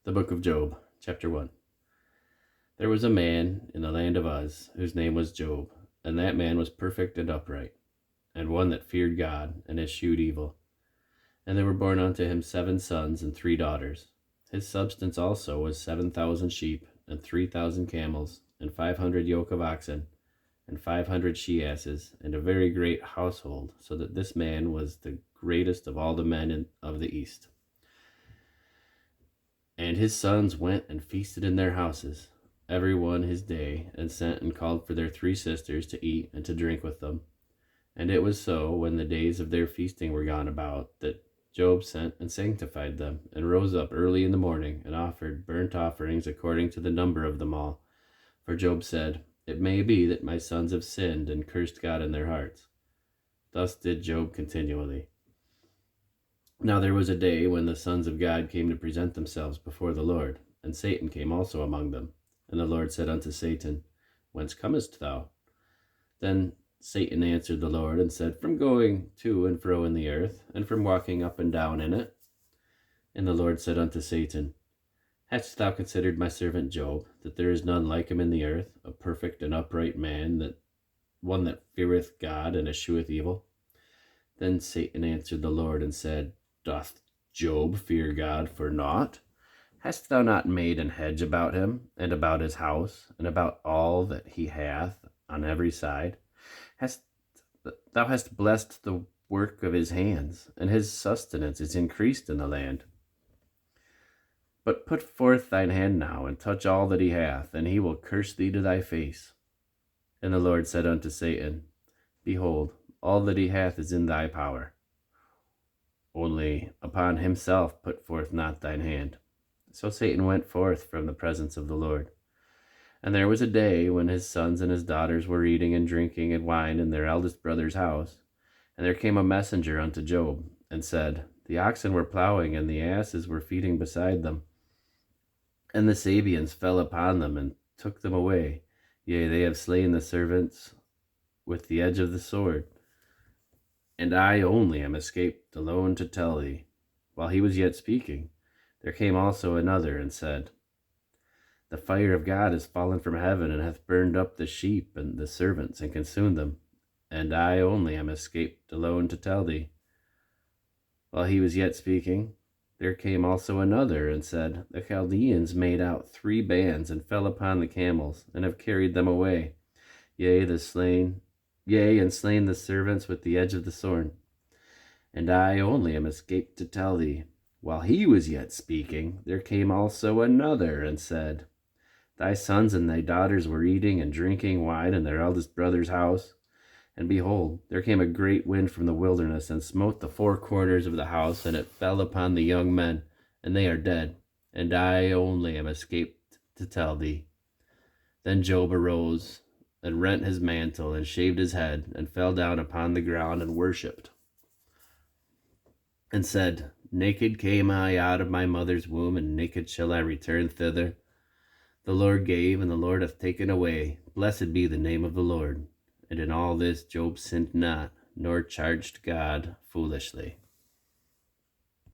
The book of Job, chapter 1. There was a man in the land of Uz, whose name was Job, and that man was perfect and upright, and one that feared God, and eschewed evil. And there were born unto him 7 sons and 3 daughters. His substance also was 7,000 sheep, and 3,000 camels, and 500 yoke of oxen, and 500 she-asses, and a very great household, so that this man was the greatest of all the men of the east. And his sons went and feasted in their houses, every one his day, and sent and called for their 3 sisters to eat and to drink with them. And it was so, when the days of their feasting were gone about, that Job sent and sanctified them, and rose up early in the morning, and offered burnt offerings according to the number of them all. For Job said, It may be that my sons have sinned and cursed God in their hearts. Thus did Job continually. Now there was a day when the sons of God came to present themselves before the Lord, and Satan came also among them. And the Lord said unto Satan, Whence comest thou? Then Satan answered the Lord, and said, From going to and fro in the earth, and from walking up and down in it. And the Lord said unto Satan, Hast thou considered my servant Job, that there is none like him in the earth, a perfect and upright man, one that feareth God and escheweth evil? Then Satan answered the Lord, and said, Doth Job fear God for naught? Hast thou not made an hedge about him, and about his house, and about all that he hath on every side? Thou hast blessed the work of his hands, and his sustenance is increased in the land. But put forth thine hand now, and touch all that he hath, and he will curse thee to thy face. And the Lord said unto Satan, Behold, all that he hath is in thy power. Only upon himself put forth not thine hand. So Satan went forth from the presence of the Lord. And there was a day when his sons and his daughters were eating and drinking and wine in their eldest brother's house. And there came a messenger unto Job, and said, The oxen were plowing, and the asses were feeding beside them. And the Sabeans fell upon them, and took them away. Yea, they have slain the servants with the edge of the sword. And I only am escaped alone to tell thee. While he was yet speaking, there came also another, and said, The fire of God is fallen from heaven, and hath burned up the sheep and the servants, and consumed them. And I only am escaped alone to tell thee. While he was yet speaking, there came also another, and said, The Chaldeans made out 3 bands, and fell upon the camels, and have carried them away. And slain the servants with the edge of the sword. And I only am escaped to tell thee. While he was yet speaking, there came also another, and said, Thy sons and thy daughters were eating and drinking wine in their eldest brother's house. And behold, there came a great wind from the wilderness, and smote the 4 corners of the house, and it fell upon the young men, and they are dead. And I only am escaped to tell thee. Then Job arose, and rent his mantle, and shaved his head, and fell down upon the ground, and worshipped, and said, Naked came I out of my mother's womb, and naked shall I return thither. The Lord gave, and the Lord hath taken away. Blessed be the name of the Lord. And in all this Job sinned not, nor charged God foolishly.